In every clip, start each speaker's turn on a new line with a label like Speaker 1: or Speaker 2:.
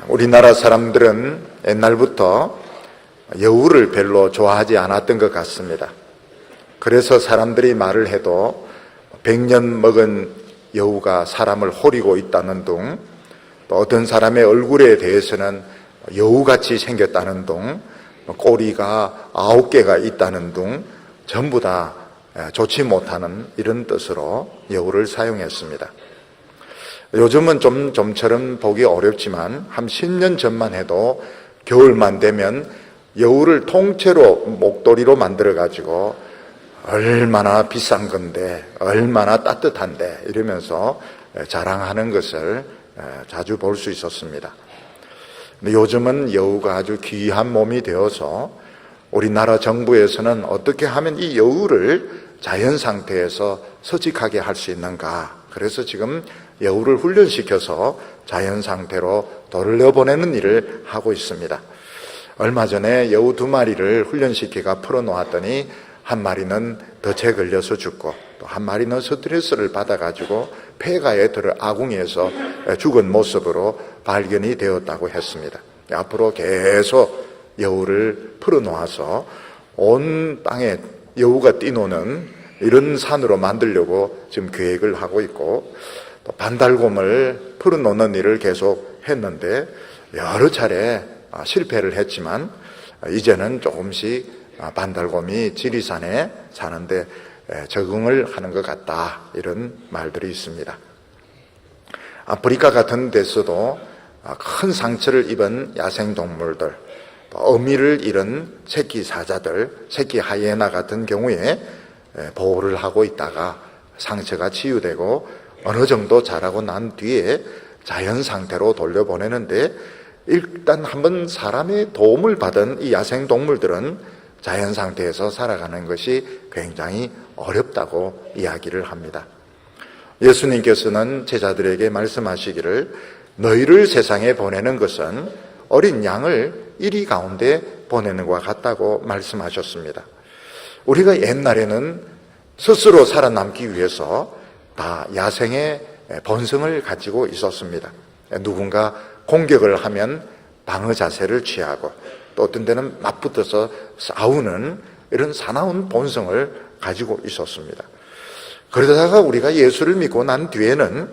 Speaker 1: 우리나라 사람들은 옛날부터 여우를 별로 좋아하지 않았던 것 같습니다. 그래서 사람들이 말을 해도 100년 먹은 여우가 사람을 호리고 있다는 둥, 또 어떤 사람의 얼굴에 대해서는 여우같이 생겼다는 둥, 꼬리가 9개가 있다는 둥, 전부 다 좋지 못하는 이런 뜻으로 여우를 사용했습니다. 요즘은 좀처럼 보기 어렵지만 한 10년 전만 해도 겨울만 되면 여우를 통째로 목도리로 만들어 가지고 얼마나 비싼 건데, 얼마나 따뜻한데 이러면서 자랑하는 것을 자주 볼 수 있었습니다. 근데 요즘은 여우가 아주 귀한 몸이 되어서 우리나라 정부에서는 어떻게 하면 이 여우를 자연 상태에서 서식하게 할 수 있는가, 그래서 지금 여우를 훈련시켜서 자연 상태로 돌려보내는 일을 하고 있습니다. 얼마 전에 여우 2마리를 훈련시키가 풀어놓았더니 한 마리는 덫에 걸려서 죽고 또 한 마리는 스트레스를 받아가지고 폐가에 들어 아궁이에서 죽은 모습으로 발견이 되었다고 했습니다. 앞으로 계속 여우를 풀어놓아서 온 땅에 여우가 뛰노는 이런 산으로 만들려고 지금 계획을 하고 있고, 또 반달곰을 풀어놓는 일을 계속 했는데 여러 차례 실패를 했지만 이제는 조금씩 반달곰이 지리산에 사는데 적응을 하는 것 같다, 이런 말들이 있습니다. 아프리카 같은 데서도 큰 상처를 입은 야생동물들, 어미를 잃은 새끼 사자들, 새끼 하이에나 같은 경우에 보호를 하고 있다가 상처가 치유되고 어느 정도 자라고 난 뒤에 자연 상태로 돌려보내는데, 일단 한번 사람의 도움을 받은 이 야생동물들은 자연 상태에서 살아가는 것이 굉장히 어렵다고 이야기를 합니다. 예수님께서는 제자들에게 말씀하시기를, 너희를 세상에 보내는 것은 어린 양을 이리 가운데 보내는 것과 같다고 말씀하셨습니다. 우리가 옛날에는 스스로 살아남기 위해서 다 야생의 본성을 가지고 있었습니다. 누군가 공격을 하면 방어 자세를 취하고, 또 어떤 데는 맞붙어서 싸우는 이런 사나운 본성을 가지고 있었습니다. 그러다가 우리가 예수를 믿고 난 뒤에는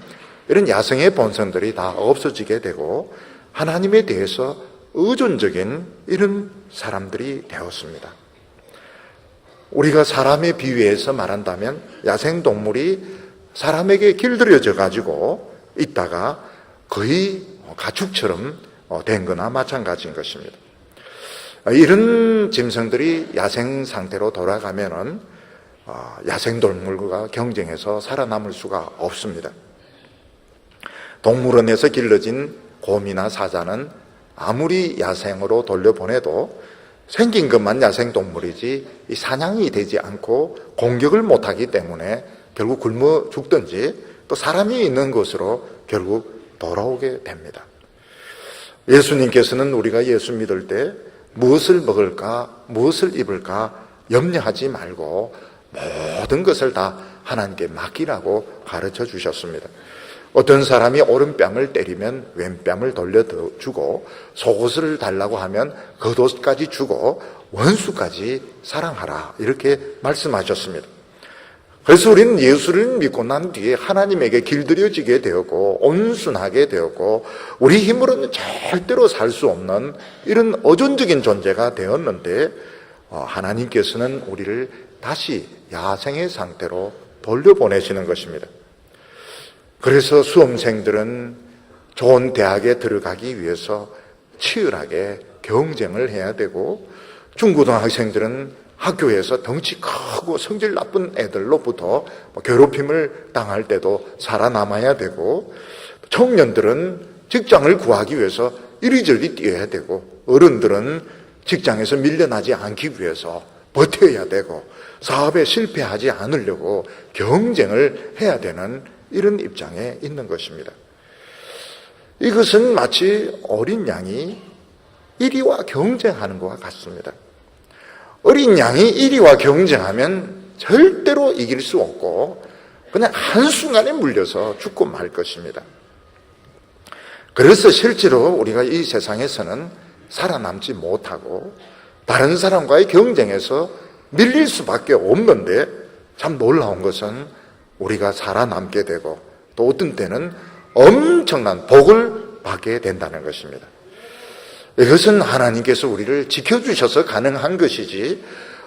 Speaker 1: 이런 야생의 본성들이 다 없어지게 되고 하나님에 대해서 의존적인 이런 사람들이 되었습니다. 우리가 사람의 비유에서 말한다면 야생동물이 사람에게 길들여져 가지고 있다가 거의 가축처럼 된 거나 마찬가지인 것입니다. 이런 짐승들이 야생 상태로 돌아가면은 야생동물과 경쟁해서 살아남을 수가 없습니다. 동물원에서 길러진 곰이나 사자는 아무리 야생으로 돌려보내도 생긴 것만 야생동물이지 이 사냥이 되지 않고 공격을 못하기 때문에 결국 굶어 죽든지 또 사람이 있는 곳으로 결국 돌아오게 됩니다. 예수님께서는 우리가 예수 믿을 때 무엇을 먹을까, 무엇을 입을까 염려하지 말고 모든 것을 다 하나님께 맡기라고 가르쳐 주셨습니다. 어떤 사람이 오른뺨을 때리면 왼뺨을 돌려주고, 속옷을 달라고 하면 겉옷까지 주고 원수까지 사랑하라, 이렇게 말씀하셨습니다. 그래서 우리는 예수를 믿고 난 뒤에 하나님에게 길들여지게 되었고 온순하게 되었고 우리 힘으로는 절대로 살 수 없는 이런 어존적인 존재가 되었는데, 하나님께서는 우리를 다시 야생의 상태로 돌려보내시는 것입니다. 그래서 수험생들은 좋은 대학에 들어가기 위해서 치열하게 경쟁을 해야 되고, 중고등학생들은 학교에서 덩치 크고 성질 나쁜 애들로부터 괴롭힘을 당할 때도 살아남아야 되고, 청년들은 직장을 구하기 위해서 이리저리 뛰어야 되고, 어른들은 직장에서 밀려나지 않기 위해서 버텨야 되고, 사업에 실패하지 않으려고 경쟁을 해야 되는 이런 입장에 있는 것입니다. 이것은 마치 어린 양이 이리와 경쟁하는 것과 같습니다. 어린 양이 이리와 경쟁하면 절대로 이길 수 없고 그냥 한순간에 물려서 죽고 말 것입니다. 그래서 실제로 우리가 이 세상에서는 살아남지 못하고 다른 사람과의 경쟁에서 밀릴 수밖에 없는데, 참 놀라운 것은 우리가 살아남게 되고 또 어떤 때는 엄청난 복을 받게 된다는 것입니다. 이것은 하나님께서 우리를 지켜주셔서 가능한 것이지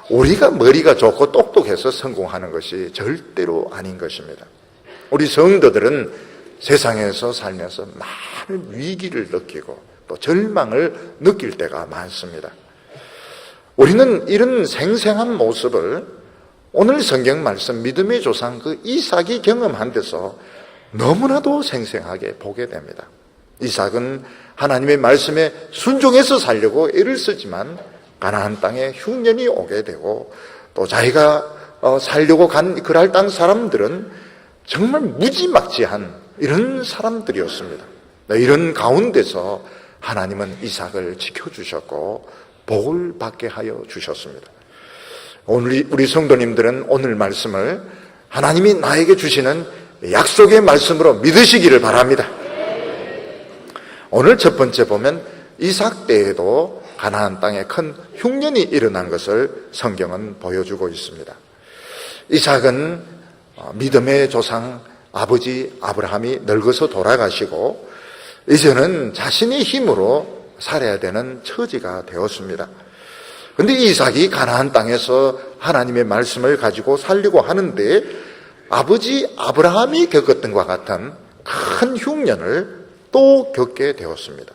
Speaker 1: 우리가 머리가 좋고 똑똑해서 성공하는 것이 절대로 아닌 것입니다. 우리 성도들은 세상에서 살면서 많은 위기를 느끼고 또 절망을 느낄 때가 많습니다. 우리는 이런 생생한 모습을 오늘 성경 말씀 믿음의 조상 그 이삭이 경험한 데서 너무나도 생생하게 보게 됩니다. 이삭은 하나님의 말씀에 순종해서 살려고 애를 쓰지만 가나안 땅에 흉년이 오게 되고 또 자기가 살려고 간 그랄 땅 사람들은 정말 무지막지한 이런 사람들이었습니다. 이런 가운데서 하나님은 이삭을 지켜주셨고 복을 받게 하여 주셨습니다. 오늘 우리 성도님들은 오늘 말씀을 하나님이 나에게 주시는 약속의 말씀으로 믿으시기를 바랍니다. 오늘 첫 번째 보면 이삭 때에도 가나안 땅에 큰 흉년이 일어난 것을 성경은 보여주고 있습니다. 이삭은 믿음의 조상 아버지 아브라함이 늙어서 돌아가시고 이제는 자신의 힘으로 살아야 되는 처지가 되었습니다. 그런데 이삭이 가나안 땅에서 하나님의 말씀을 가지고 살려고 하는데 아버지 아브라함이 겪었던 것과 같은 큰 흉년을 또 겪게 되었습니다.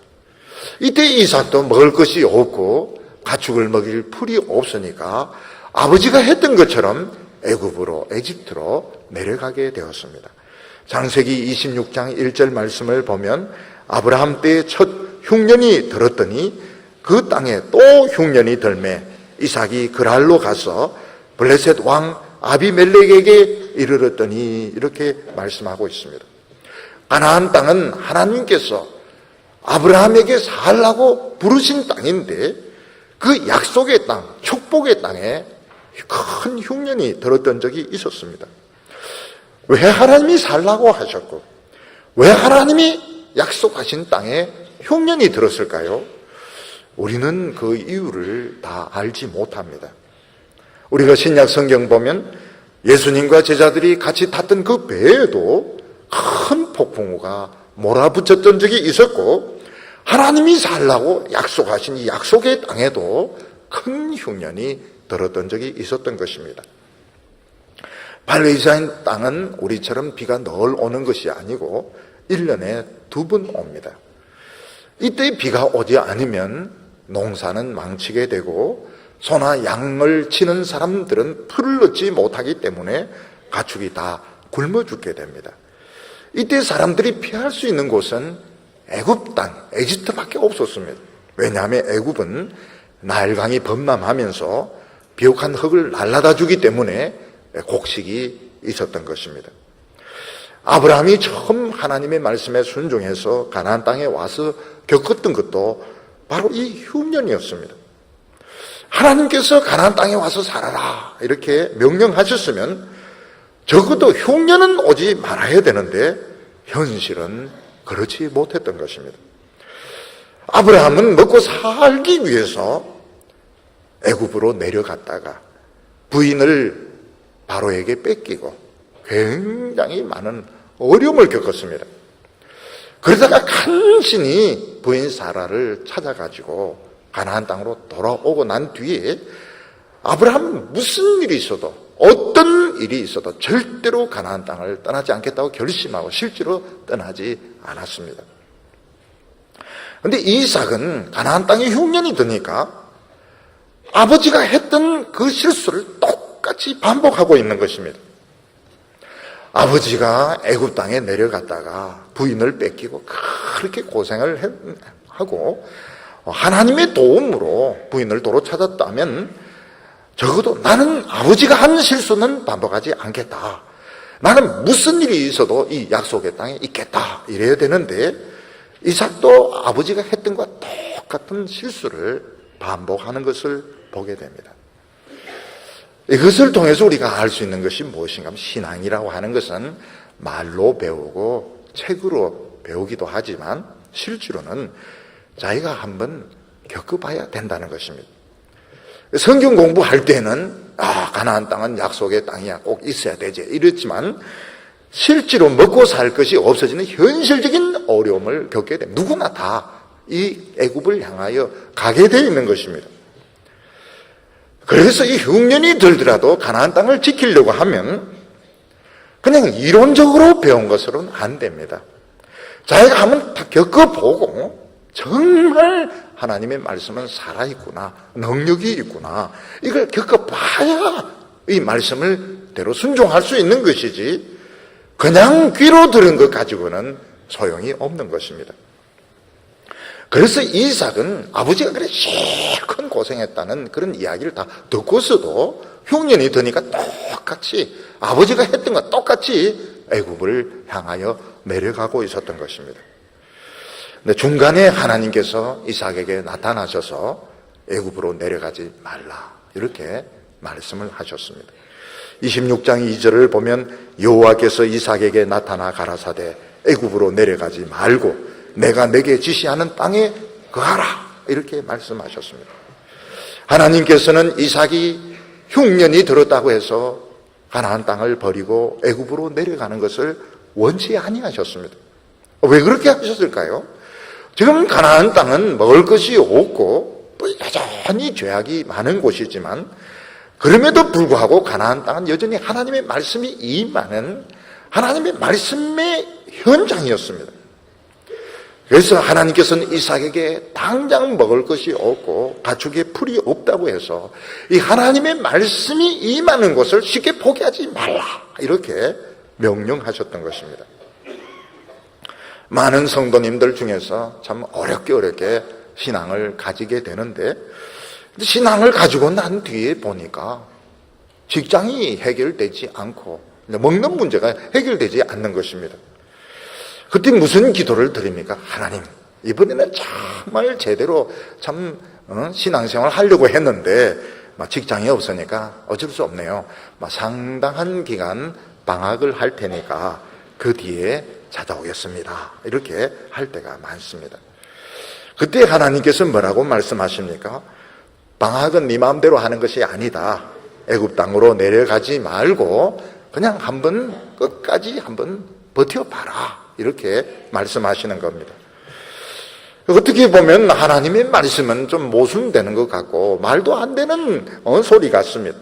Speaker 1: 이때 이삭도 먹을 것이 없고 가축을 먹일 풀이 없으니까 아버지가 했던 것처럼 애굽으로 에집트로 내려가게 되었습니다. 창세기 26장 1절 말씀을 보면 아브라함 때의 첫 흉년이 들었더니 그 땅에 또 흉년이 들매 이삭이 그랄로 가서 블레셋 왕 아비멜렉에게 이르렀더니 이렇게 말씀하고 있습니다. 가나안 땅은 하나님께서 아브라함에게 살라고 부르신 땅인데 그 약속의 땅, 축복의 땅에 큰 흉년이 들었던 적이 있었습니다. 왜 하나님이 살라고 하셨고 왜 하나님이 약속하신 땅에 흉년이 들었을까요? 우리는 그 이유를 다 알지 못합니다. 우리가 신약 성경 보면 예수님과 제자들이 같이 탔던 그 배에도 큰 폭풍우가 몰아붙였던 적이 있었고 하나님이 살라고 약속하신 이 약속의 땅에도 큰 흉년이 들었던 적이 있었던 것입니다. 팔레스타인 땅은 우리처럼 비가 늘 오는 것이 아니고 1년에 2번 옵니다. 이때 비가 오지 않으면 농사는 망치게 되고 소나 양을 치는 사람들은 풀을 얻지 못하기 때문에 가축이 다 굶어 죽게 됩니다. 이때 사람들이 피할 수 있는 곳은 애굽 땅, 에집트밖에 없었습니다. 왜냐하면 애굽은 나일강이 범람하면서 비옥한 흙을 날라다 주기 때문에 곡식이 있었던 것입니다. 아브라함이 처음 하나님의 말씀에 순종해서 가나안 땅에 와서 겪었던 것도 바로 이 흉년이었습니다. 하나님께서 가나안 땅에 와서 살아라 이렇게 명령하셨으면 적어도 흉년은 오지 말아야 되는데 현실은 그렇지 못했던 것입니다. 아브라함은 먹고 살기 위해서 애굽으로 내려갔다가 부인을 바로에게 뺏기고 굉장히 많은 어려움을 겪었습니다. 그러다가 간신히 부인 사라를 찾아가지고 가나안 땅으로 돌아오고 난 뒤에 아브라함은 무슨 일이 있어도 어떤 일이 있어도 절대로 가나안 땅을 떠나지 않겠다고 결심하고 실제로 떠나지 않았습니다. 그런데 이삭은 가나안 땅에 흉년이 드니까 아버지가 했던 그 실수를 똑같이 반복하고 있는 것입니다. 아버지가 애굽 땅에 내려갔다가 부인을 뺏기고 그렇게 고생을 하고 하나님의 도움으로 부인을 도로 찾았다면 적어도 나는 아버지가 한 실수는 반복하지 않겠다. 나는 무슨 일이 있어도 이 약속의 땅에 있겠다. 이래야 되는데 이삭도 아버지가 했던 것과 똑같은 실수를 반복하는 것을 보게 됩니다. 이것을 통해서 우리가 알 수 있는 것이 무엇인가 하면 신앙이라고 하는 것은 말로 배우고 책으로 배우기도 하지만 실제로는 자기가 한번 겪어봐야 된다는 것입니다. 성경 공부할 때는 가나안 땅은 약속의 땅이야, 꼭 있어야 되지 이랬지만 실제로 먹고 살 것이 없어지는 현실적인 어려움을 겪게 됩니다. 누구나 다 이 애굽을 향하여 가게 되어 있는 것입니다. 그래서 이 흉년이 들더라도 가나안 땅을 지키려고 하면 그냥 이론적으로 배운 것으로는 안 됩니다. 자기가 한번 다 겪어보고 정말 하나님의 말씀은 살아있구나, 능력이 있구나, 이걸 겪어봐야 이 말씀을 대로 순종할 수 있는 것이지 그냥 귀로 들은 것 가지고는 소용이 없는 것입니다. 그래서 이삭은 아버지가 그래 실컷 고생했다는 그런 이야기를 다 듣고서도 흉년이 드니까 똑같이 아버지가 했던 것 똑같이 애굽을 향하여 내려가고 있었던 것입니다. 근데 중간에 하나님께서 이삭에게 나타나셔서 애굽으로 내려가지 말라 이렇게 말씀을 하셨습니다. 26장 2절을 보면 여호와께서 이삭에게 나타나 가라사대 애굽으로 내려가지 말고 내가 내게 지시하는 땅에 거하라 이렇게 말씀하셨습니다. 하나님께서는 이삭이 흉년이 들었다고 해서 가나안 땅을 버리고 애굽으로 내려가는 것을 원치 아니하셨습니다. 왜 그렇게 하셨을까요? 지금 가나안 땅은 먹을 것이 없고 또 여전히 죄악이 많은 곳이지만 그럼에도 불구하고 가나안 땅은 여전히 하나님의 말씀이 임하는 하나님의 말씀의 현장이었습니다. 그래서 하나님께서는 이삭에게 당장 먹을 것이 없고 가축에 풀이 없다고 해서 이 하나님의 말씀이 임하는 것을 쉽게 포기하지 말라 이렇게 명령하셨던 것입니다. 많은 성도님들 중에서 참 어렵게 신앙을 가지게 되는데 신앙을 가지고 난 뒤에 보니까 직장이 해결되지 않고 먹는 문제가 해결되지 않는 것입니다. 그때 무슨 기도를 드립니까? 하나님, 이번에는 정말 제대로 참 신앙생활 하려고 했는데 직장이 없으니까 어쩔 수 없네요. 상당한 기간 방학을 할 테니까 그 뒤에 찾아오겠습니다. 이렇게 할 때가 많습니다. 그때 하나님께서 뭐라고 말씀하십니까? 방학은 네 마음대로 하는 것이 아니다. 애굽 땅으로 내려가지 말고 그냥 끝까지 한번 버텨봐라. 이렇게 말씀하시는 겁니다. 어떻게 보면 하나님의 말씀은 좀 모순되는 것 같고 말도 안 되는 소리 같습니다.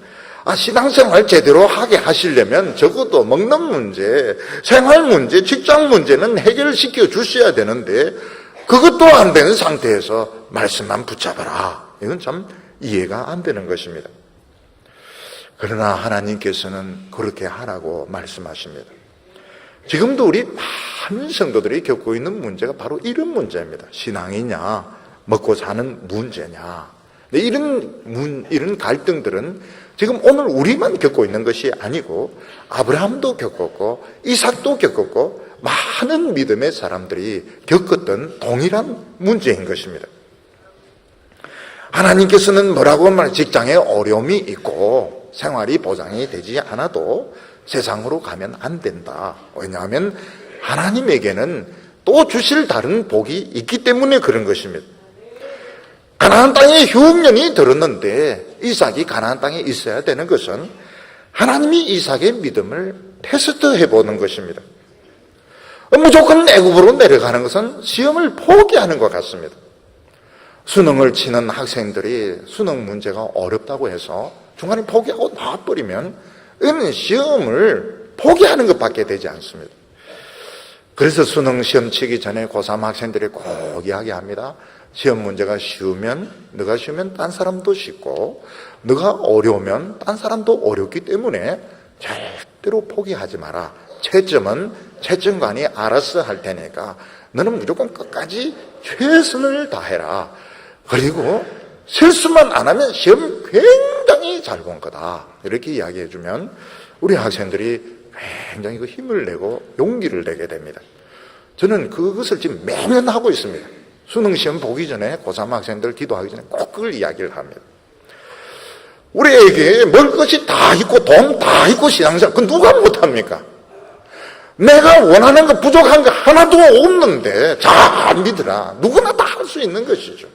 Speaker 1: 신앙생활 제대로 하게 하시려면 적어도 먹는 문제, 생활 문제, 직장 문제는 해결시켜 주셔야 되는데 그것도 안 되는 상태에서 말씀만 붙잡아라. 이건 참 이해가 안 되는 것입니다. 그러나 하나님께서는 그렇게 하라고 말씀하십니다. 지금도 우리 많은 성도들이 겪고 있는 문제가 바로 이런 문제입니다. 신앙이냐, 먹고 사는 문제냐. 이런 갈등들은 지금 오늘 우리만 겪고 있는 것이 아니고 아브라함도 겪었고 이삭도 겪었고 많은 믿음의 사람들이 겪었던 동일한 문제인 것입니다. 하나님께서는 뭐라고 말해요? 직장에 어려움이 있고 생활이 보장이 되지 않아도 세상으로 가면 안 된다. 왜냐하면 하나님에게는 또 주실 다른 복이 있기 때문에 그런 것입니다. 가나안 땅에 흉년이 들었는데 이삭이 가나안 땅에 있어야 되는 것은 하나님이 이삭의 믿음을 테스트해 보는 것입니다. 무조건 애굽으로 내려가는 것은 시험을 포기하는 것 같습니다. 수능을 치는 학생들이 수능 문제가 어렵다고 해서 중간에 포기하고 나와버리면 이는 시험을 포기하는 것밖에 되지 않습니다. 그래서 수능 시험 치기 전에 고3 학생들이 꼭 이야기합니다. 시험 문제가 쉬우면 너가 쉬우면 딴 사람도 쉽고 너가 어려우면 딴 사람도 어렵기 때문에 절대로 포기하지 마라. 채점은 채점관이 알아서 할 테니까 너는 무조건 끝까지 최선을 다해라. 그리고 실수만 안 하면 시험 굉장히 잘 본 거다. 이렇게 이야기해 주면 우리 학생들이 굉장히 그 힘을 내고 용기를 내게 됩니다. 저는 그것을 지금 매년 하고 있습니다. 수능 시험 보기 전에 고3 학생들 기도하기 전에 꼭 그걸 이야기를 합니다. 우리에게 먹을 것이 다 있고 돈 다 있고 신앙생활 그건 누가 못합니까? 내가 원하는 거 부족한 거 하나도 없는데 잘 믿으라. 누구나 다 할 수 있는 것이죠.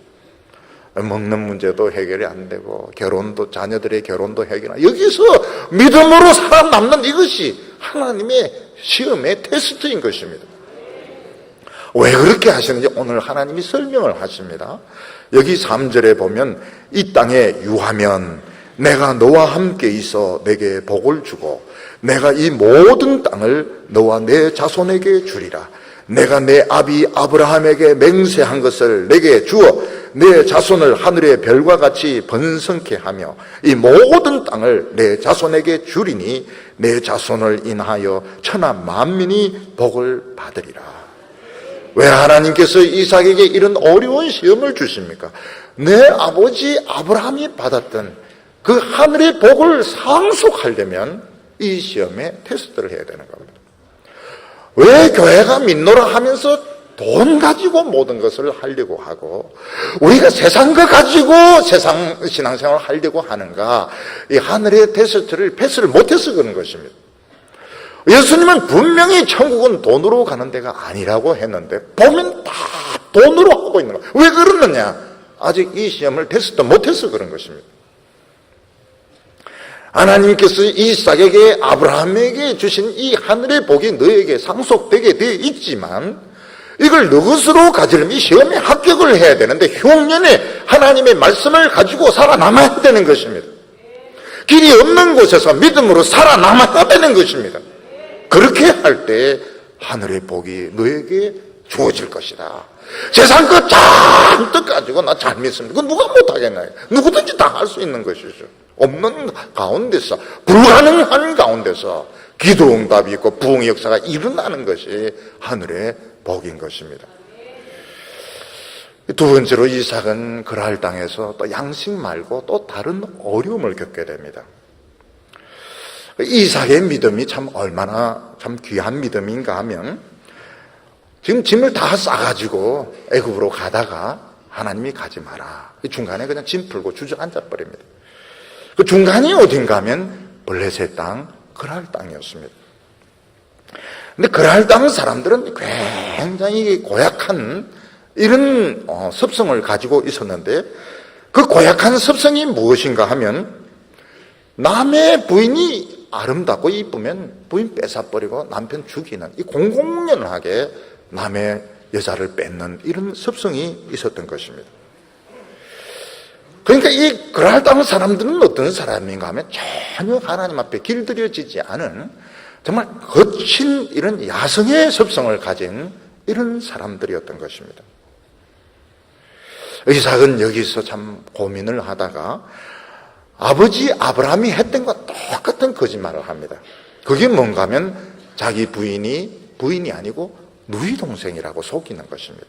Speaker 1: 먹는 문제도 해결이 안 되고 결혼도, 자녀들의 결혼도 해결 안 되고, 여기서 믿음으로 살아남는 이것이 하나님의 시험의 테스트인 것입니다. 왜 그렇게 하시는지 오늘 하나님이 설명을 하십니다. 여기 3절에 보면 이 땅에 유하면 내가 너와 함께 있어 내게 복을 주고 내가 이 모든 땅을 너와 내 자손에게 주리라. 내가 내 아비 아브라함에게 맹세한 것을 내게 주어 내 자손을 하늘의 별과 같이 번성케 하며 이 모든 땅을 내 자손에게 주리니 내 자손을 인하여 천하 만민이 복을 받으리라. 왜 하나님께서 이삭에게 이런 어려운 시험을 주십니까? 내 아버지 아브라함이 받았던 그 하늘의 복을 상속하려면 이 시험에 테스트를 해야 되는 겁니다. 왜 교회가 믿노라 하면서 돈 가지고 모든 것을 하려고 하고 우리가 세상 거 가지고 세상 신앙생활을 하려고 하는가? 이 하늘의 테스트를 패스를 못해서 그런 것입니다. 예수님은 분명히 천국은 돈으로 가는 데가 아니라고 했는데 보면 다 돈으로 하고 있는 거예요. 왜 그러느냐? 아직 이 시험을 테스트 못해서 그런 것입니다. 하나님께서 이삭에게 아브라함에게 주신 이 하늘의 복이 너에게 상속되게 되어 있지만 이걸 너 것으로 가지려면 이 시험에 합격을 해야 되는데 흉년에 하나님의 말씀을 가지고 살아남아야 되는 것입니다. 길이 없는 곳에서 믿음으로 살아남아야 되는 것입니다. 그렇게 할 때 하늘의 복이 너에게 주어질 것이다. 세상 것 잔뜩 가지고 나 잘 믿습니다. 그건 누가 못하겠나요? 누구든지 다 할 수 있는 것이죠. 없는 가운데서, 불가능한 가운데서 기도응답이 있고 부흥의 역사가 일어나는 것이 하늘의 복인 것입니다. 두 번째로 이삭은 그랄 땅에서 또 양식 말고 또 다른 어려움을 겪게 됩니다. 이삭의 믿음이 참 얼마나 참 귀한 믿음인가 하면 지금 짐을 다 싸가지고 애굽으로 가다가 하나님이 가지 마라. 중간에 그냥 짐 풀고 주저앉아 버립니다. 그 중간이 어딘가 하면 블레셋 땅, 그랄 땅이었습니다. 근데 그랄 땅 사람들은 굉장히 고약한 이런 습성을 가지고 있었는데 그 고약한 습성이 무엇인가 하면 남의 부인이 아름답고 이쁘면 부인 뺏어버리고 남편 죽이는 이 공공연하게 남의 여자를 뺏는 이런 습성이 있었던 것입니다. 그러니까 이 그랄 땅 사람들은 어떤 사람인가 하면 전혀 하나님 앞에 길들여지지 않은 정말 거친 이런 야성의 습성을 가진 이런 사람들이었던 것입니다. 이삭은 여기서 참 고민을 하다가 아버지 아브라함이 했던 것과 똑같은 거짓말을 합니다. 그게 뭔가 하면 자기 부인이 아니고 누이 동생이라고 속이는 것입니다.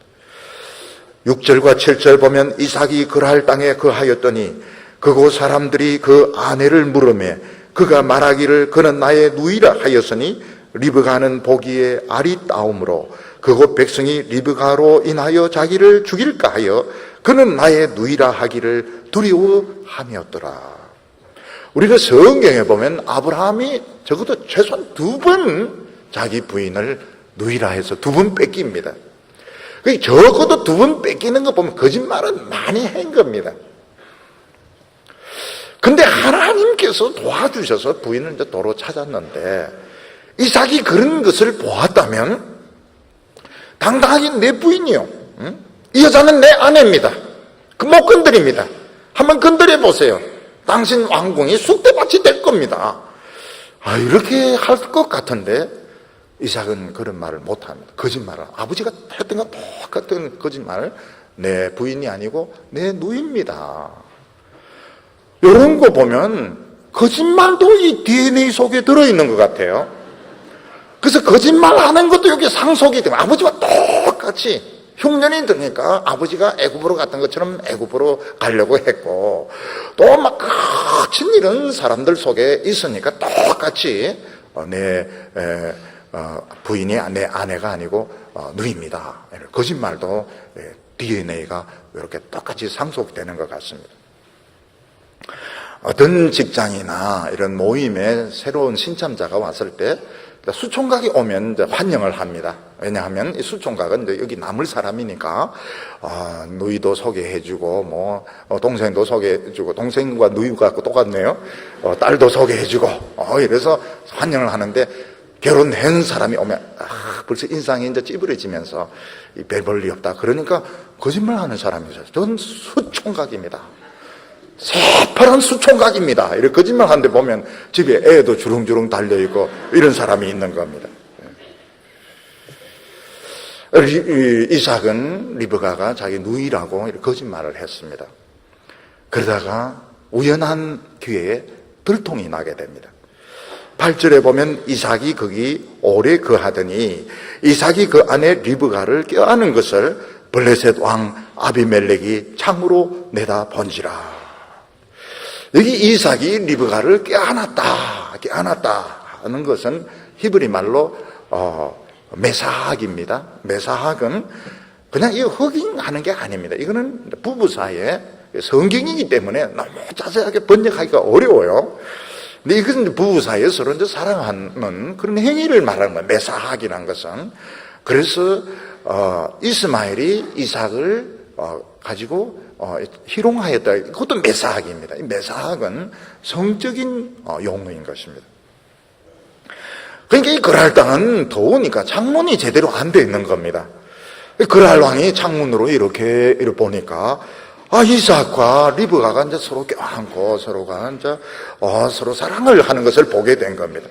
Speaker 1: 6절과 7절 보면 이삭이 그랄 땅에 거하였더니 그곳 사람들이 그 아내를 물으매 그가 말하기를 그는 나의 누이라 하였으니 리브가는 보기에 아리따움으로 그곳 백성이 리브가로 인하여 자기를 죽일까 하여 그는 나의 누이라 하기를 두려워함이었더라. 우리가 성경에 보면 아브라함이 적어도 최소한 2번 자기 부인을 누이라 해서 2번 뺏깁니다. 적어도 2번 뺏기는 거 보면 거짓말은 많이 한 겁니다. 근데 하나님께서 도와주셔서 부인을 이제 도로 찾았는데 이삭이 그런 것을 보았다면 당당하게 내 부인이요. 이 여자는 내 아내입니다. 못 건드립니다. 한번 건드려 보세요. 당신 왕궁이 쑥대밭이 될 겁니다. 이렇게 할 것 같은데 이삭은 그런 말을 못합니다. 거짓말을. 아버지가 했던 것 똑같은 거짓말을 내 부인이 아니고 내 누이입니다. 이런 거 보면 거짓말도 이 DNA 속에 들어있는 것 같아요. 그래서 거짓말하는 것도 여기 상속이 되면 아버지와 똑같이 흉년이 드니까 아버지가 애굽으로 갔던 것처럼 애굽으로 가려고 했고 또 막 거친 이런 사람들 속에 있으니까 똑같이 내 부인이 내 아내가 아니고 누이입니다. 거짓말도 DNA가 이렇게 똑같이 상속되는 것 같습니다. 어떤 직장이나 이런 모임에 새로운 신참자가 왔을 때 수총각이 오면 이제 환영을 합니다. 왜냐하면 이 수총각은 이제 여기 남을 사람이니까 누이도 소개해주고 뭐 동생도 소개해주고, 동생과 누이가 똑같네요. 딸도 소개해주고 이래서 환영을 하는데, 결혼한 사람이 오면 벌써 인상이 이제 찌부러지면서 별 볼일 없다. 그러니까 거짓말하는 사람이죠. 전 수총각입니다. 새파란 수총각입니다. 이렇게 거짓말하는데 보면 집에 애도 주렁주렁 달려있고 이런 사람이 있는 겁니다. 이삭은 리브가가 자기 누이라고 이렇게 거짓말을 했습니다. 그러다가 우연한 기회에 들통이 나게 됩니다. 8절에 보면 이삭이 거기 오래 거하더니 이삭이 그 안에 리브가를 껴안은 것을 블레셋 왕 아비멜렉이 창으로 내다 본지라. 여기 이삭이 리브가를 껴안았다 하는 것은 히브리 말로 메사학입니다. 메사학은 그냥 이 허깅하는 게 아닙니다. 이거는 부부 사이에 성경이기 때문에 너무 자세하게 번역하기가 어려워요. 근데 이것은 부부 사이에 서로 이제 사랑하는 그런 행위를 말하는 거예요. 메사학이라는 것은. 그래서 이스마엘이 이삭을 가지고 희롱하였다. 그것도 메사학입니다. 이 메사학은 성적인 용어인 것입니다. 그러니까 이 그랄 땅은 더우니까 창문이 제대로 안 돼 있는 겁니다. 그랄 왕이 창문으로 이렇게 보니까 이삭과 리브가가 이제 서로 껴안고 서로가 이제 서로 사랑을 하는 것을 보게 된 겁니다.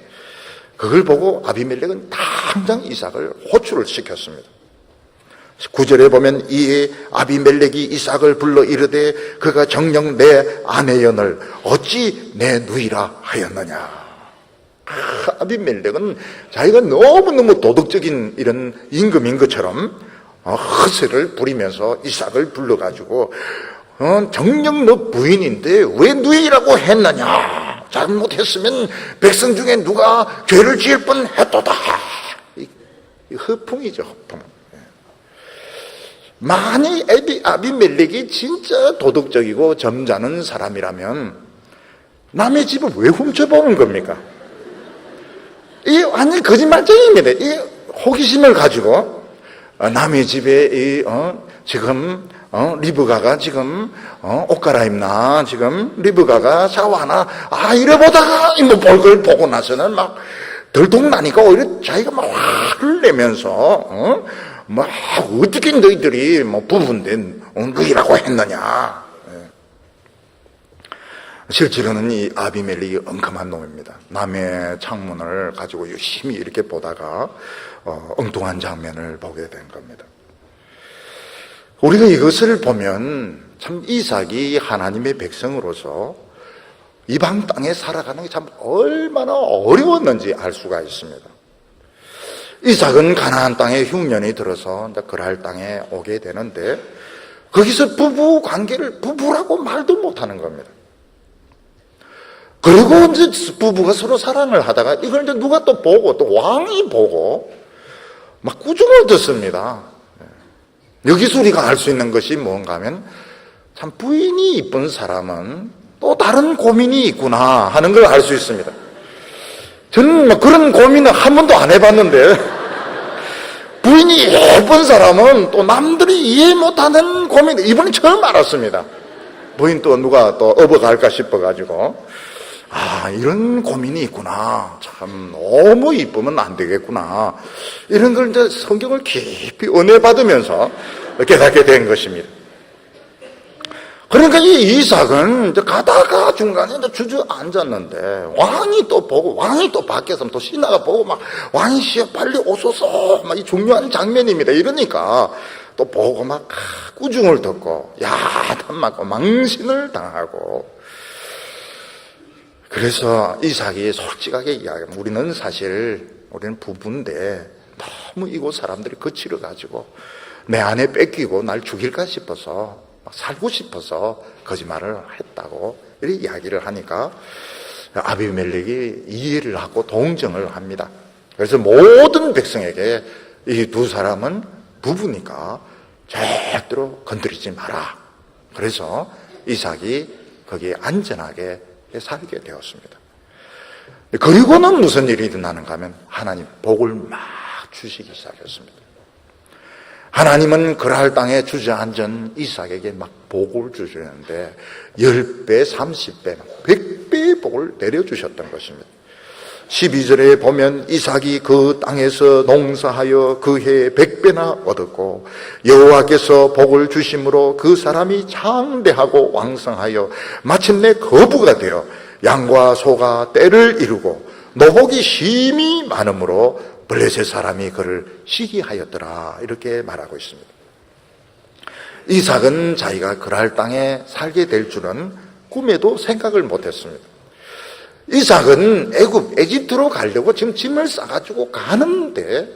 Speaker 1: 그걸 보고 아비멜렉은 당장 이삭을 호출을 시켰습니다. 9절에 보면 이 아비멜렉이 이삭을 불러 이르되 그가 정녕 내 아내연을 어찌 내 누이라 하였느냐. 아비멜렉은 자기가 너무너무 도덕적인 이런 임금인 것처럼 허세를 부리면서 이삭을 불러가지고 정녕 너 부인인데 왜 누이라고 했느냐, 잘못했으면 백성 중에 누가 죄를 지을 뻔했도다. 이 허풍이죠, 허풍. 만약 아비멜렉이 진짜 도덕적이고 점잖은 사람이라면 남의 집을 왜 훔쳐보는 겁니까? 이게 완전히 거짓말쟁이입니다. 이 호기심을 가지고 남의 집에 지금 리브가가 지금 옷 갈아입나, 지금 리브가가 샤워하나, 이래보다가 뭐 볼 걸 보고 나서는 막 들통나니까 오히려 자기가 막 화를 내면서 막 어떻게 너희들이 뭐 부부인데 누이라고 했느냐. 실제로는 이 아비멜렉이 엉큼한 놈입니다. 남의 창문을 가지고 열심히 이렇게 보다가 엉뚱한 장면을 보게 된 겁니다. 우리가 이것을 보면 참 이삭이 하나님의 백성으로서 이방 땅에 살아가는 게 참 얼마나 어려웠는지 알 수가 있습니다. 이삭은 가나안 땅에 흉년이 들어서 이제 그랄 땅에 오게 되는데 거기서 부부 관계를 부부라고 말도 못하는 겁니다. 그리고 이제 부부가 서로 사랑을 하다가 이걸 이제 누가 또 보고, 또 왕이 보고 막 꾸중을 듣습니다. 여기서 우리가 알 수 있는 것이 뭔가 하면 참 부인이 이쁜 사람은 또 다른 고민이 있구나 하는 걸 알 수 있습니다. 저는 뭐 그런 고민을 한 번도 안 해봤는데 부인이 예쁜 사람은 또 남들이 이해 못하는 고민, 이번에 처음 알았습니다. 부인 또 누가 또 업어갈까 싶어가지고 이런 고민이 있구나. 참 너무 이쁘면 안 되겠구나. 이런 걸 이제 성경을 깊이 은혜받으면서 깨닫게 된 것입니다. 그러니까 이 이삭은 이제 가다가 중간에 이제 주저앉았는데 왕이 또 보고, 왕이 또 밖에서 또 신하가 보고 막 왕이시여 빨리 오소서, 막 이 중요한 장면입니다. 이러니까 또 보고 막 꾸중을 듣고 야단 맞고 망신을 당하고. 그래서 이삭이 솔직하게 이야기합니다. 우리는 부부인데 너무 이곳 사람들이 거칠어가지고 내 아내 뺏기고 날 죽일까 싶어서, 살고 싶어서 거짓말을 했다고 이렇게 이야기를 하니까 아비멜렉이 이해를 하고 동정을 합니다. 그래서 모든 백성에게 이 두 사람은 부부니까 절대로 건드리지 마라. 그래서 이삭이 거기에 안전하게 살게 되었습니다. 그리고는 무슨 일이 일어나는가 하면 하나님 복을 막 주시기 시작했습니다. 하나님은 그랄 땅에 주저앉은 이삭에게 막 복을 주시는데 10배, 30배, 100배의 복을 내려주셨던 것입니다. 12절에 보면 이삭이 그 땅에서 농사하여 그 해에 100배나 얻었고 여호와께서 복을 주심으로 그 사람이 장대하고 왕성하여 마침내 거부가 되어 양과 소가 떼를 이루고 노복이 심히 많으므로 블레셋 사람이 그를 시기하였더라, 이렇게 말하고 있습니다. 이삭은 자기가 그랄 땅에 살게 될 줄은 꿈에도 생각을 못했습니다. 이삭은 에집트로 가려고 지금 짐을 싸가지고 가는데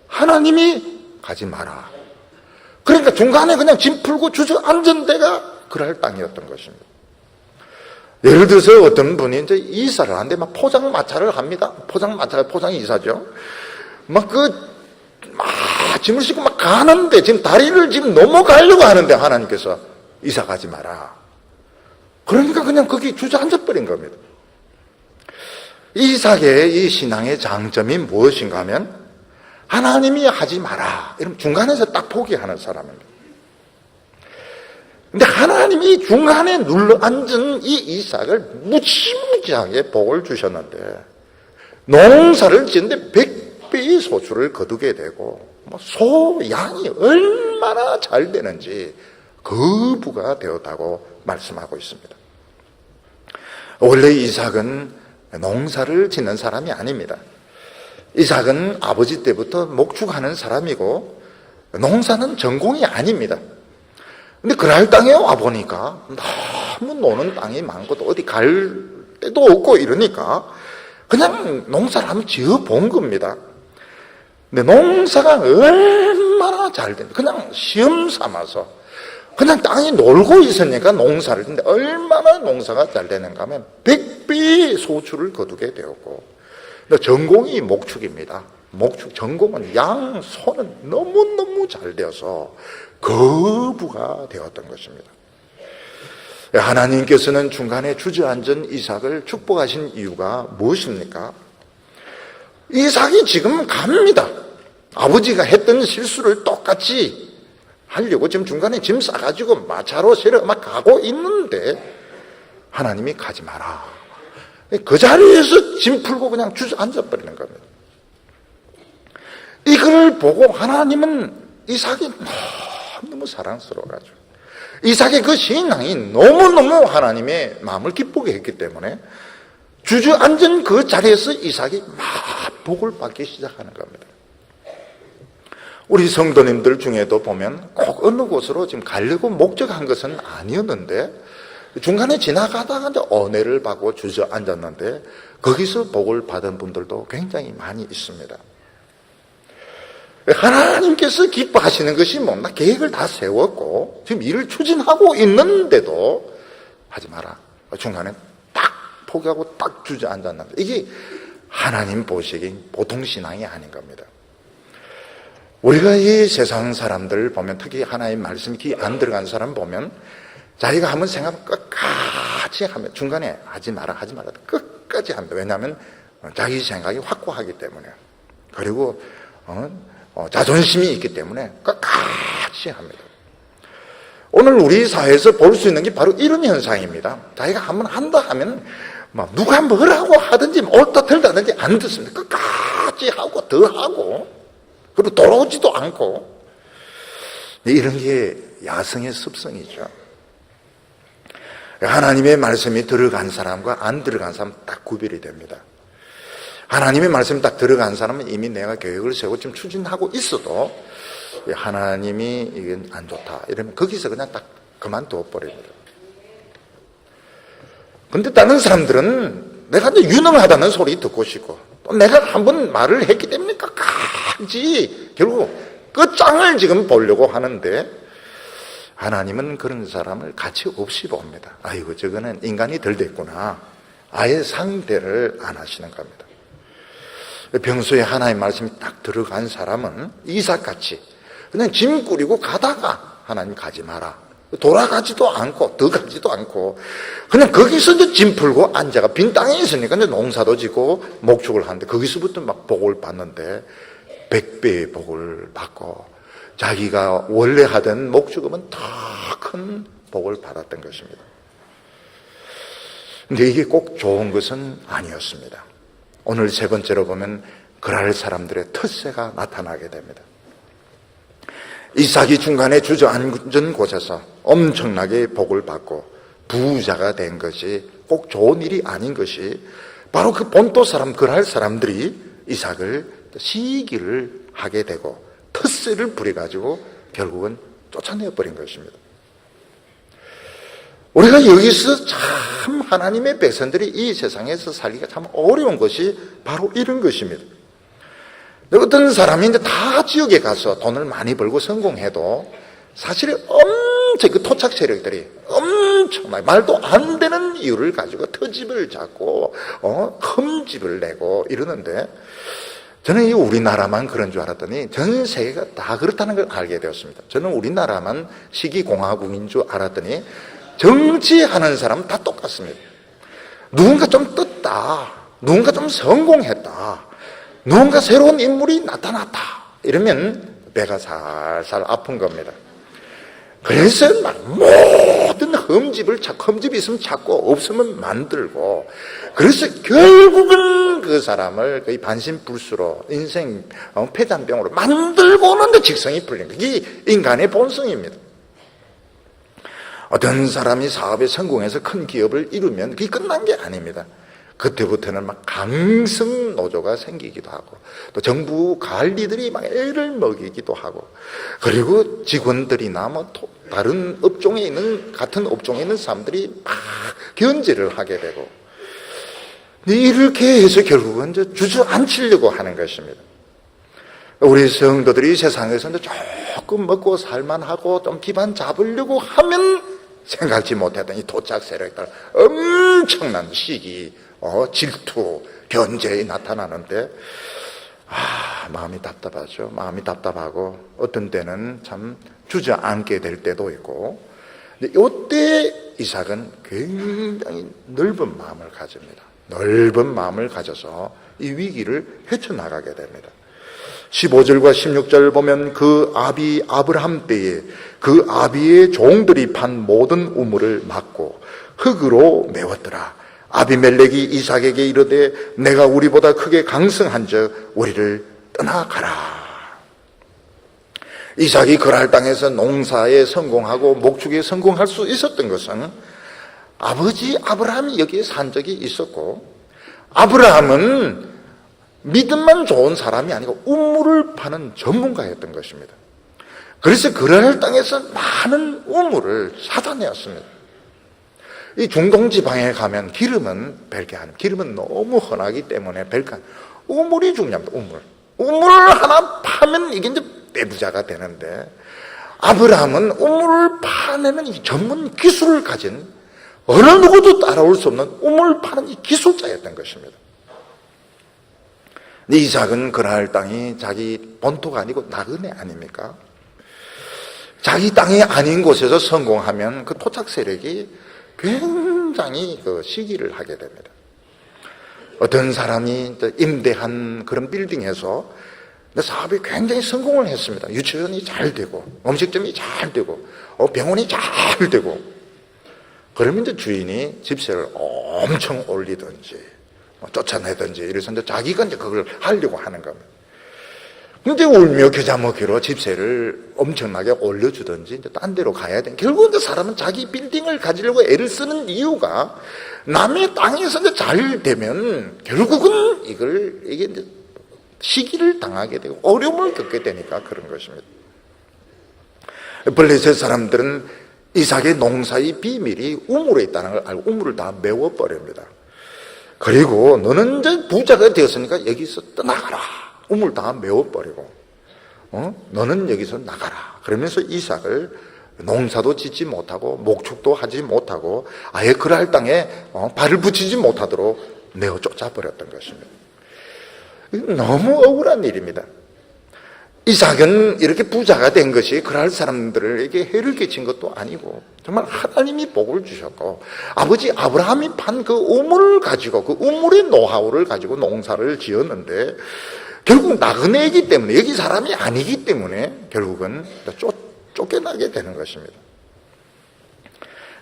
Speaker 1: 하나님이 가지 마라. 그러니까 중간에 그냥 짐 풀고 주저앉은 데가 그랄 땅이었던 것입니다. 예를 들어서 어떤 분이 이제 이사를 하는데 막 포장마차를 합니다. 포장이 이사죠. 짐을 싣고 막 가는데 지금 다리를 지금 넘어가려고 하는데 하나님께서 이사 가지 마라. 그러니까 그냥 거기 주저앉아 버린 겁니다. 이삭의 이 신앙의 장점이 무엇인가 하면 하나님이 하지 마라, 이러면 중간에서 딱 포기하는 사람입니다. 근데 하나님이 중간에 눌러앉은 이 이삭을 무지무지하게 복을 주셨는데 농사를 짓는데 100배의 소출을 거두게 되고 소, 양이 얼마나 잘 되는지 거부가 되었다고 말씀하고 있습니다. 원래 이삭은 농사를 짓는 사람이 아닙니다. 이삭은 아버지 때부터 목축하는 사람이고 농사는 전공이 아닙니다. 근데 그랄 땅에 와보니까 너무 노는 땅이 많고 또 어디 갈 데도 없고 이러니까 그냥 농사를 한번 지어본 겁니다. 근데 농사가 얼마나 잘 되는지 그냥 시험 삼아서 그냥 땅이 놀고 있으니까 농사를 했는데 얼마나 농사가 잘 되는가 하면 100배의 소출을 거두게 되었고, 전공이 목축입니다. 목축 전공은 양, 소는 너무너무 잘 되어서 거부가 되었던 것입니다. 하나님께서는 중간에 주저앉은 이삭을 축복하신 이유가 무엇입니까? 이삭이 지금 갑니다. 아버지가 했던 실수를 똑같이 하려고 지금 중간에 짐 싸가지고 마차로 세려 막 가고 있는데 하나님이 가지 마라. 그 자리에서 짐 풀고 그냥 주저앉아 버리는 겁니다. 이걸 보고 하나님은 이삭이 너무 사랑스러워가지고 이삭의 그 신앙이 너무너무 하나님의 마음을 기쁘게 했기 때문에 주저앉은 그 자리에서 이삭이 막 복을 받기 시작하는 겁니다. 우리 성도님들 중에도 보면 꼭 어느 곳으로 지금 가려고 목적한 것은 아니었는데 중간에 지나가다가 이제 은혜를 받고 주저앉았는데 거기서 복을 받은 분들도 굉장히 많이 있습니다. 하나님께서 기뻐하시는 것이 나 계획을 다 세웠고 지금 일을 추진하고 있는데도 하지 마라. 중간에 딱 포기하고 딱 주저앉았는데 이게 하나님 보시기엔 보통 신앙이 아닌 겁니다. 우리가 이 세상 사람들 보면 특히 하나님 말씀이 귀 안 들어간 사람 보면 자기가 한번 생각 끝까지 하면 중간에 하지 마라 끝까지 합니다. 왜냐하면 자기 생각이 확고하기 때문에 그리고 자존심이 있기 때문에 끝까지 합니다. 오늘 우리 사회에서 볼 수 있는 게 바로 이런 현상입니다. 자기가 한번 한다 하면 누가 뭐라고 하든지 옳다 틀다든지 안 듣습니다. 끝까지 하고 더 하고 그리고 돌아오지도 않고 이런 게 야성의 습성이죠. 하나님의 말씀이 들어간 사람과 안 들어간 사람 딱 구별이 됩니다. 하나님의 말씀이 딱 들어간 사람은 이미 내가 계획을 세우고 지금 추진하고 있어도 하나님이 이건 안 좋다 이러면 거기서 그냥 딱 그만둬 버립니다. 근데 다른 사람들은 내가 이제 유능하다는 소리 듣고 싶고 또 내가 한번 말을 했기 때문에 끝까지 결국 끝장을 지금 보려고 하는데 하나님은 그런 사람을 가치 없이 봅니다. 아이고 저거는 인간이 덜 됐구나. 아예 상대를 안 하시는 겁니다. 평소에 하나님의 말씀이 딱 들어간 사람은 이삭같이 그냥 짐 꾸리고 가다가 하나님 가지 마라. 돌아가지도 않고 더 가지도 않고 그냥 거기서 이제 짐 풀고 앉아가 빈 땅에 있으니까 이제 농사도 짓고 목축을 하는데 거기서부터 막 복을 받는데 100배의 복을 받고 자기가 원래 하던 목축은 더 큰 복을 받았던 것입니다. 근데 이게 꼭 좋은 것은 아니었습니다. 오늘 세 번째로 보면 그랄 사람들의 텃세가 나타나게 됩니다. 이삭이 중간에 주저앉은 곳에서 엄청나게 복을 받고 부자가 된 것이 꼭 좋은 일이 아닌 것이 바로 그 본토 사람, 그랄 사람들이 이삭을 시기를 하게 되고 텃세를 부려가지고 결국은 쫓아내 버린 것입니다. 우리가 여기서 참 하나님의 백성들이 이 세상에서 살기가 참 어려운 것이 바로 이런 것입니다. 어떤 사람이 이제 다 지역에 가서 돈을 많이 벌고 성공해도 사실 엄청 그 토착 세력들이 엄청나게 말도 안 되는 이유를 가지고 터집을 잡고 흠집을 내고 이러는데 저는 이 우리나라만 그런 줄 알았더니 전 세계가 다 그렇다는 걸 알게 되었습니다. 저는 우리나라만 시기공화국인 줄 알았더니 정치하는 사람은 다 똑같습니다. 누군가 좀 떴다, 누군가 좀 성공했다, 누군가 새로운 인물이 나타났다 이러면 배가 살살 아픈 겁니다. 그래서 막 모든 흠집이 있으면 찾고 없으면 만들고 그래서 결국은 그 사람을 거의 반신불수로 인생 폐잔병으로 만들고 오는데 직성이 풀린 거예요. 이게 인간의 본성입니다. 어떤 사람이 사업에 성공해서 큰 기업을 이루면 그게 끝난 게 아닙니다. 그때부터는 막 강성 노조가 생기기도 하고 또 정부 관리들이 막 애를 먹이기도 하고 그리고 직원들이나 뭐 다른 업종에 있는 같은 업종에 있는 사람들이 막 견제를 하게 되고 이렇게 해서 결국은 이제 주저앉히려고 하는 것입니다. 우리 성도들이 세상에서 이제 조금 먹고 살만하고 좀 기반 잡으려고 하면 생각지 못했던 이 토착 세력들 엄청난 시기 질투, 견제에 나타나는데 마음이 답답하죠. 마음이 답답하고 어떤 때는 참 주저앉게 될 때도 있고 근데 이때 이삭은 굉장히 넓은 마음을 가집니다. 넓은 마음을 가져서 이 위기를 헤쳐나가게 됩니다. 15절과 16절 보면 그 아비 아브라함 때에 그 아비의 종들이 판 모든 우물을 막고 흙으로 메웠더라. 아비멜렉이 이삭에게 이르되 내가 우리보다 크게 강성한즉 우리를 떠나가라. 이삭이 그랄 땅에서 농사에 성공하고 목축에 성공할 수 있었던 것은 아버지 아브라함이 여기에 산 적이 있었고 아브라함은 믿음만 좋은 사람이 아니고 우물을 파는 전문가였던 것입니다. 그래서 그랄 땅에서 많은 우물을 찾아내었습니다. 이 중동 지방에 가면 기름은 별게 아니에요. 기름은 너무 흔하기 때문에 별게 아니에요. 우물이 중요합니다. 우물 하나 파면 이게 이제 배부자가 되는데 아브라함은 우물을 파내는 이 전문 기술을 가진 어느 누구도 따라올 수 없는 우물 파는 이 기술자였던 것입니다. 이삭은 그랄 땅이 자기 본토가 아니고 나그네 아닙니까? 자기 땅이 아닌 곳에서 성공하면 그 토착 세력이 굉장히 그 시기를 하게 됩니다. 어떤 사람이 임대한 그런 빌딩에서 사업이 굉장히 성공을 했습니다. 유치원이 잘 되고 음식점이 잘 되고 병원이 잘 되고 그러면 이제 주인이 집세를 엄청 올리든지 쫓아내든지 이래서 이제 자기가 이제 그걸 하려고 하는 겁니다. 근데 울며 겨자 먹기로 집세를 엄청나게 올려주든지 이제 딴 데로 가야 돼. 결국 이제 사람은 자기 빌딩을 가지려고 애를 쓰는 이유가 남의 땅에서 이제 잘 되면 결국은 이게 이제 시기를 당하게 되고 어려움을 겪게 되니까 그런 것입니다. 블레셋 사람들은 이삭의 농사의 비밀이 우물에 있다는 걸 알고 우물을 다 메워버립니다. 그리고 너는 이제 부자가 되었으니까 여기서 떠나가라. 우물 다 메워버리고 너는 여기서 나가라. 그러면서 이삭을 농사도 짓지 못하고 목축도 하지 못하고 아예 그랄 땅에 발을 붙이지 못하도록 내어 쫓아버렸던 것입니다. 너무 억울한 일입니다. 이삭은 이렇게 부자가 된 것이 그랄 사람들에게 해를 끼친 것도 아니고 정말 하나님이 복을 주셨고 아버지 아브라함이 판 그 우물을 가지고 그 우물의 노하우를 가지고 농사를 지었는데 결국 나그네이기 때문에 여기 사람이 아니기 때문에 결국은 쫓겨나게 되는 것입니다.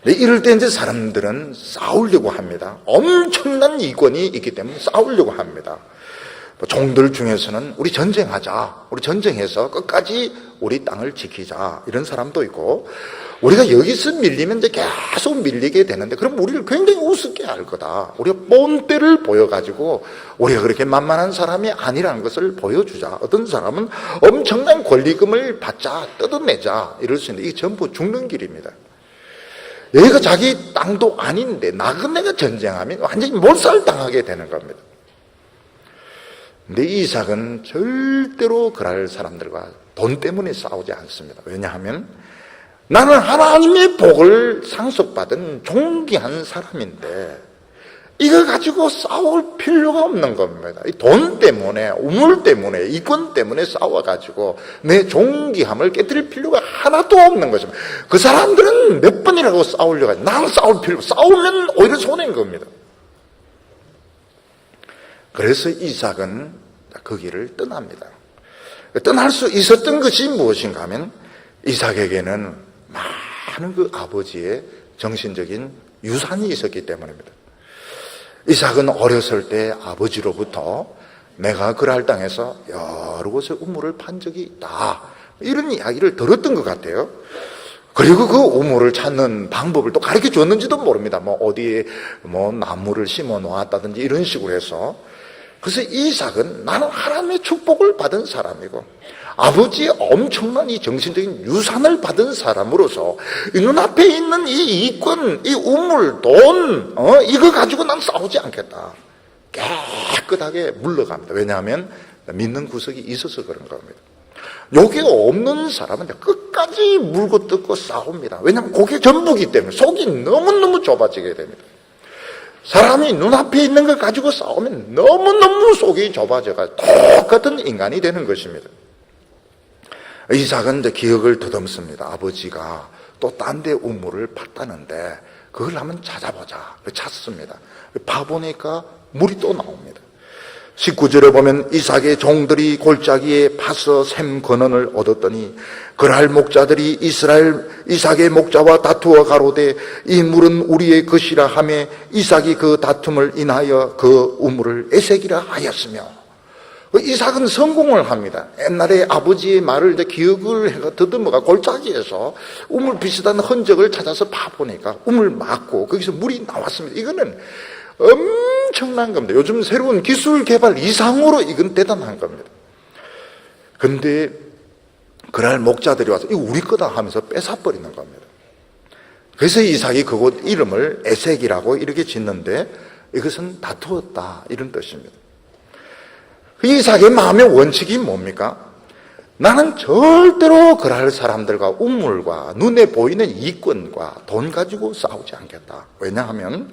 Speaker 1: 이럴 때 이제 사람들은 싸우려고 합니다. 엄청난 이권이 있기 때문에 싸우려고 합니다. 종들 중에서는 우리 전쟁하자, 우리 전쟁해서 끝까지 우리 땅을 지키자 이런 사람도 있고 우리가 여기서 밀리면 이제 계속 밀리게 되는데 그럼 우리를 굉장히 우습게 할 거다. 우리가 본때를 보여가지고 우리가 그렇게 만만한 사람이 아니라는 것을 보여주자. 어떤 사람은 엄청난 권리금을 받자, 뜯어내자 이럴 수 있는데 이게 전부 죽는 길입니다. 여기가 자기 땅도 아닌데 나그네가 전쟁하면 완전히 몰살당하게 되는 겁니다. 근데 이삭은 절대로 그럴 사람들과 돈 때문에 싸우지 않습니다. 왜냐하면 나는 하나님의 복을 상속받은 존귀한 사람인데 이거 가지고 싸울 필요가 없는 겁니다. 돈 때문에, 우물 때문에, 이권 때문에 싸워가지고 내 존귀함을 깨뜨릴 필요가 하나도 없는 것입니다. 그 사람들은 몇 번이라고 싸우려고 하지. 나는 싸울 필요, 싸우면 오히려 손해인 겁니다. 그래서 이삭은 그 길을 떠납니다. 떠날 수 있었던 것이 무엇인가 하면 이삭에게는 많은 그 아버지의 정신적인 유산이 있었기 때문입니다. 이삭은 어렸을 때 아버지로부터 내가 그랄 땅에서 여러 곳에 우물을 판 적이 있다 이런 이야기를 들었던 것 같아요. 그리고 그 우물을 찾는 방법을 또 가르쳐 줬는지도 모릅니다. 어디에 나무를 심어 놓았다든지 이런 식으로 해서. 그래서 이삭은 나는 하나님의 축복을 받은 사람이고 아버지의 엄청난 이 정신적인 유산을 받은 사람으로서 이 눈앞에 있는 이 이권, 이 우물, 돈 이거 가지고 난 싸우지 않겠다. 깨끗하게 물러갑니다. 왜냐하면 믿는 구석이 있어서 그런 겁니다. 요게 없는 사람은 끝까지 물고 뜯고 싸웁니다. 왜냐하면 그게 전부기 때문에 속이 너무너무 좁아지게 됩니다. 사람이 눈앞에 있는 걸 가지고 싸우면 너무너무 속이 좁아져가 똑같은 인간이 되는 것입니다. 이삭은 이제 기억을 더듬습니다. 아버지가 또 딴 데 우물을 팠다는데 그걸 한번 찾아보자. 찾습니다. 파보니까 물이 또 나옵니다. 19절에 보면 이삭의 종들이 골짜기에 파서 샘 근원을 얻었더니 그랄 목자들이 이삭의 목자와 다투어 가로되 이 물은 우리의 것이라 하며 이삭이 그 다툼을 인하여 그 우물을 에색이라 하였으며 이삭은 성공을 합니다. 옛날에 아버지의 말을 이제 기억을 해가 더듬어가 골짜기에서 우물 비슷한 흔적을 찾아서 파보니까 우물 막고 거기서 물이 나왔습니다. 이거는 엄청난 겁니다. 요즘 새로운 기술 개발 이상으로 이건 대단한 겁니다. 근데 그날 목자들이 와서 이거 우리 거다 하면서 뺏어버리는 겁니다. 그래서 이삭이 그곳 이름을 에색이라고 이렇게 짓는데 이것은 다투었다 이런 뜻입니다. 이삭의 마음의 원칙이 뭡니까? 나는 절대로 그럴 사람들과 우물과 눈에 보이는 이권과 돈 가지고 싸우지 않겠다. 왜냐하면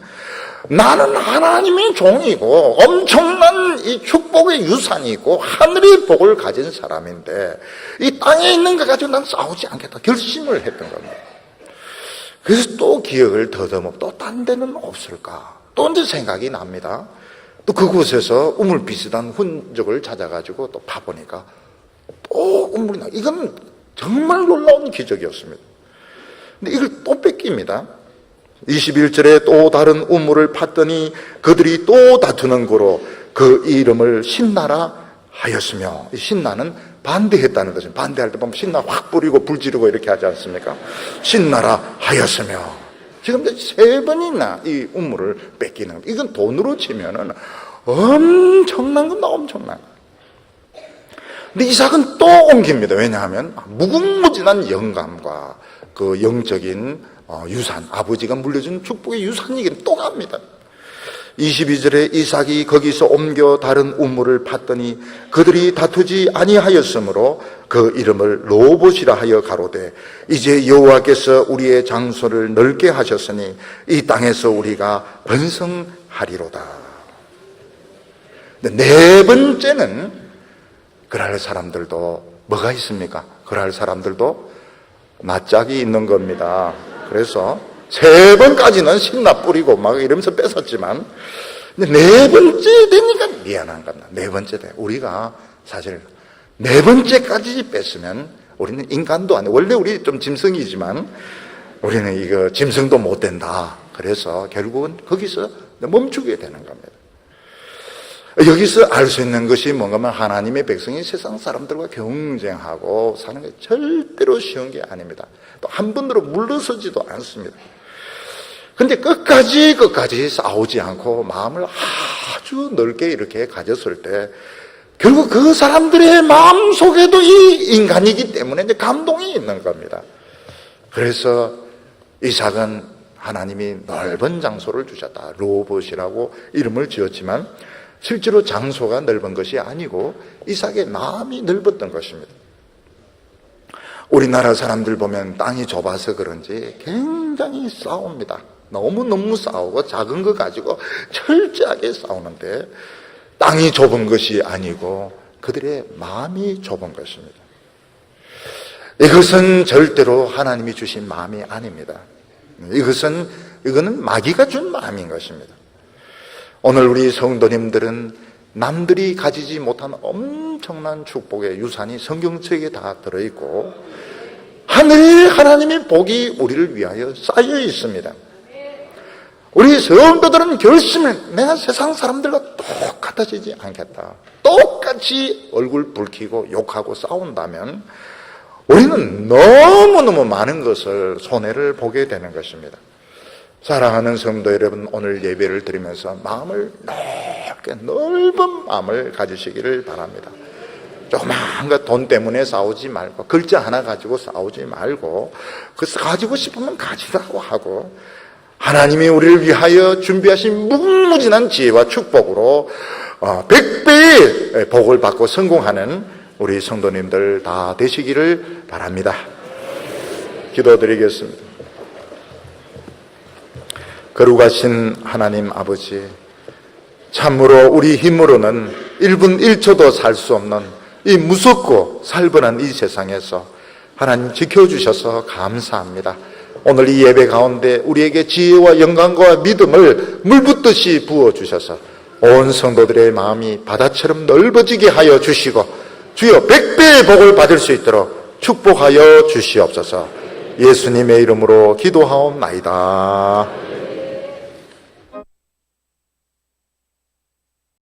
Speaker 1: 나는 하나님의 종이고 엄청난 이 축복의 유산이 있고 하늘의 복을 가진 사람인데 이 땅에 있는 것 가지고 난 싸우지 않겠다 결심을 했던 겁니다. 그래서 또 기억을 더듬어 또 딴 데는 없을까? 또 이제 생각이 납니다. 또 그곳에서 우물 비슷한 흔적을 찾아가지고 또 파보니까 또 우물이 나. 이건 정말 놀라운 기적이었습니다. 근데 이걸 또 뺏깁니다. 21절에 또 다른 우물을 팠더니 그들이 또 다투는 고로 그 이름을 신나라 하였으며, 이 신나는 반대했다는 것입니다. 반대할 때 보면 신나 확 뿌리고 불 지르고 이렇게 하지 않습니까? 신나라 하였으며. 지금 세 번이나 이 우물을 뺏기는 것. 이건 돈으로 치면은 엄청난 겁니다. 엄청난 거. 근데 이삭은 또 옮깁니다. 왜냐하면 무궁무진한 영감과 그 영적인 유산, 아버지가 물려준 축복의 유산이긴 또 갑니다. 22절에 이삭이 거기서 옮겨 다른 우물을 팠더니 그들이 다투지 아니하였으므로 그 이름을 로봇이라 하여 가로되 이제 여호와께서 우리의 장소를 넓게 하셨으니 이 땅에서 우리가 번성하리로다. 네 번째는 그날 사람들도 뭐가 있습니까? 그럴 사람들도 낯짝이 있는 겁니다. 그래서 3번까지는 신나 뿌리고 막 이러면서 뺏었지만, 근데 4번째 되니까 미안한 겁니다. 4번째 돼. 우리가 사실 4번째까지 뺐으면 우리는 인간도 아니고, 원래 우리 좀 짐승이지만 우리는 이거 짐승도 못 된다. 그래서 결국은 거기서 멈추게 되는 겁니다. 여기서 알 수 있는 것이 뭔가 하면 하나님의 백성이 세상 사람들과 경쟁하고 사는 게 절대로 쉬운 게 아닙니다. 또 한 번으로 물러서지도 않습니다. 근데 끝까지 싸우지 않고 마음을 아주 넓게 이렇게 가졌을 때 결국 그 사람들의 마음 속에도 이 인간이기 때문에 이제 감동이 있는 겁니다. 그래서 이삭은 하나님이 넓은 장소를 주셨다. 로봇이라고 이름을 지었지만 실제로 장소가 넓은 것이 아니고 이삭의 마음이 넓었던 것입니다. 우리나라 사람들 보면 땅이 좁아서 그런지 굉장히 싸웁니다. 너무너무 싸우고 작은 거 가지고 철저하게 싸우는데 땅이 좁은 것이 아니고 그들의 마음이 좁은 것입니다. 이것은 절대로 하나님이 주신 마음이 아닙니다. 이거는 마귀가 준 마음인 것입니다. 오늘 우리 성도님들은 남들이 가지지 못한 엄청난 축복의 유산이 성경책에 다 들어있고 하늘에 하나님의 복이 우리를 위하여 쌓여 있습니다. 우리 성도들은 결심을 내가 세상 사람들과 똑같아지지 않겠다. 똑같이 얼굴 붉히고 욕하고 싸운다면 우리는 너무너무 많은 것을 손해를 보게 되는 것입니다. 사랑하는 성도 여러분, 오늘 예배를 드리면서 마음을 넓은 마음을 가지시기를 바랍니다. 조그마한 것 돈 때문에 싸우지 말고, 글자 하나 가지고 싸우지 말고, 그래서 가지고 싶으면 가지라고 하고, 하나님이 우리를 위하여 준비하신 무궁무진한 지혜와 축복으로 100배의 복을 받고 성공하는 우리 성도님들 다 되시기를 바랍니다. 기도드리겠습니다. 거룩하신 하나님 아버지, 참으로 우리 힘으로는 1분 1초도 살 수 없는 이 무섭고 살벌한 이 세상에서 하나님 지켜주셔서 감사합니다. 오늘 이 예배 가운데 우리에게 지혜와 영광과 믿음을 물붓듯이 부어주셔서 온 성도들의 마음이 바다처럼 넓어지게 하여 주시고 주여 100배의 복을 받을 수 있도록 축복하여 주시옵소서. 예수님의 이름으로 기도하옵나이다.